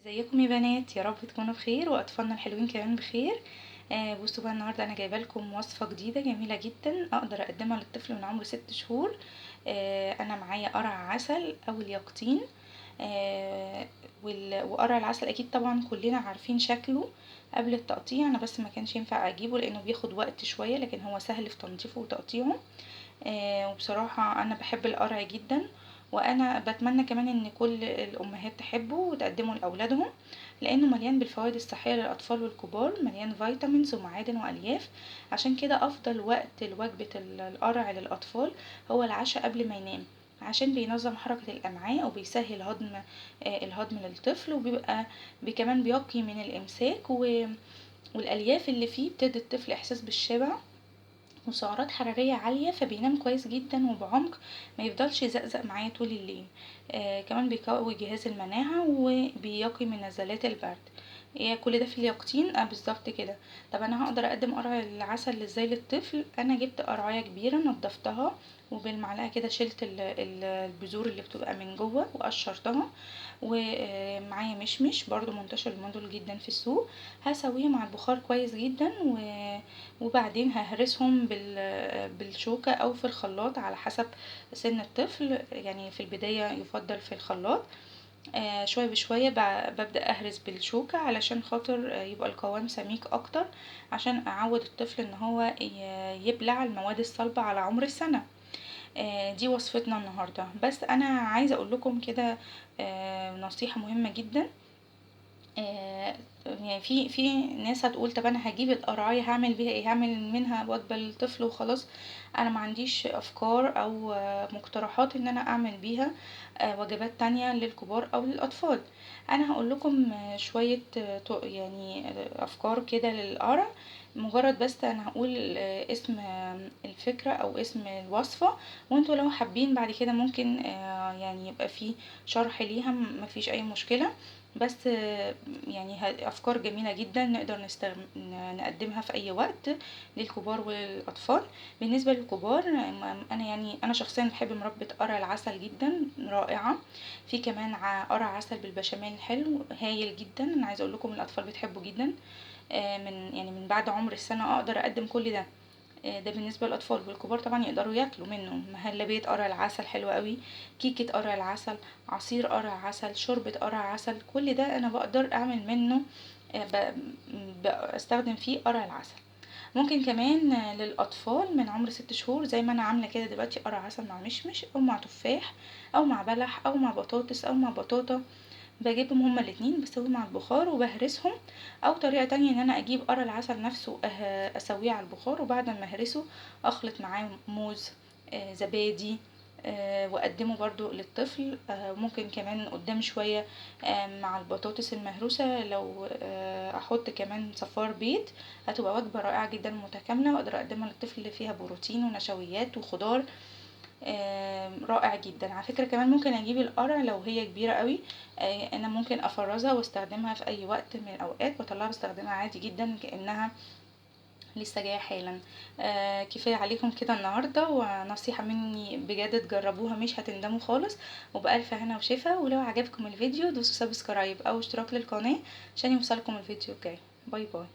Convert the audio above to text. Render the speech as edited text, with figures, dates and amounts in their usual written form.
ازيكم يا بنات؟ يا رب تكونوا بخير واطفالنا الحلوين كمان بخير. بصوا بقى النهارده انا جايبه لكم وصفه جديده جميله جدا اقدر اقدمها للطفل من عمر 6 شهور. انا معايا قرع عسل او اليقطين. وقرع العسل اكيد طبعا كلنا عارفين شكله قبل التقطيع، انا بس ما كانش ينفع اجيبه لانه بياخد وقت شويه، لكن هو سهل في تنظيفه وتقطيعه. وبصراحة أنا بحب القرع جدا، وأنا بتمنى كمان إن كل الأمهات تحبه وتقدمه لأولادهم، لأنه مليان بالفوائد الصحية للأطفال والكبار، مليان فيتامينز ومعادن وألياف. عشان كده أفضل وقت لوجبة القرع للأطفال هو العشاء قبل ما ينام، عشان بينظم حركة الأمعاء وبيسهل الهضم للطفل، وبيبقى كمان بيقي من الإمساك والألياف اللي فيه بتدي الطفل إحساس بالشبع وسعرات حرارية عالية، فبينام كويس جدا وبعمق، ما يفضلش يزقزق معايا طول الليل. كمان بيقوي جهاز المناعة وبيقي من نزلات البرد. كل ده في اليقطين بالظبط كده. طب انا هقدر اقدم قرع العسل ازاي للطفل؟ انا جبت قرعايه كبيره نضفتها، وبالمعلقه كده شلت البذور اللي بتبقى من جوه وقشرتها، ومعايا مشمش برضو منتشر اليومين دول جدا في السوق. هسويهم على البخار كويس جدا وبعدين ههرسهم بالشوكة او في الخلاط على حسب سن الطفل، يعني في البداية يفضل في الخلاط. شوية بشوية ببدأ اهرس بالشوكة علشان خاطر يبقى القوام سميك اكتر، عشان اعود الطفل ان هو يبلع المواد الصلبة على عمر السنة. دي وصفتنا النهاردة، بس انا عايزة اقول لكم كده نصيحة مهمة جدا. آه، يعني في ناس هتقول طب انا هجيب القراية هعمل بيها ايه؟ هعمل منها وجبة للطفل وخلاص؟ انا ما عنديش افكار او مقترحات ان انا اعمل بيها وجبات تانية للكبار او للاطفال. انا هقول لكم شوية يعني افكار كده للقرع. مجرد بس انا هقول اسم الفكرة او اسم الوصفة، وانتوا لو حابين بعد كده ممكن يعني يبقى في شرح ليها، مفيش اي مشكلة. بس يعني افكار جميله جدا نقدر نقدمها في اي وقت للكبار وللاطفال. بالنسبه للكبار انا شخصيا بحب مربى قرع العسل جدا، رائعه. في كمان قرع عسل بالبشاميل حلو هايل جدا، انا عايزه اقول لكم الاطفال بتحبه جدا. من بعد عمر السنه اقدر اقدم كل ده. ده بالنسبة للأطفال، والكبار طبعا يقدروا ياكلوا منه. مهلبية قرع العسل حلوة قوي، كيكة قرع العسل، عصير قرع عسل، شوربة قرع عسل، كل ده أنا بقدر أعمل منه بستخدم فيه قرع العسل. ممكن كمان للأطفال من عمر 6 شهور زي ما أنا عاملة كده دلوقتي، قرع عسل مع مشمش أو مع تفاح أو مع بلح أو مع بطاطس أو مع بطاطا. بجيبهم هما الاتنين بسويهم على البخار وبهرسهم، او طريقة تانية ان انا اجيب قرع العسل نفسه اسويه على البخار، وبعد ما اهرسه اخلط معاه موز، زبادي، واقدمه برضو للطفل. ممكن كمان قدام شوية مع البطاطس المهروسة لو احط كمان صفار بيض، هتبقى وجبة رائعة جدا متكاملة، واقدر اقدمها للطفل اللي فيها بروتين ونشويات وخضار. رائع جدا. على فكرة كمان ممكن اجيب القرع لو هي كبيرة قوي، انا ممكن افرزها واستخدمها في اي وقت من الاوقات، بطلعها بستخدمها عادي جدا كأنها لسه جايه حالا. كفايه عليكم كده النهارده، ونصيحه مني بجد تجربوها مش هتندموا خالص، وبألف هنا وشفا. ولو عجبكم الفيديو دوسوا سبسكرايب او اشتراك للقناه عشان يوصلكم الفيديو الجاي. باي باي.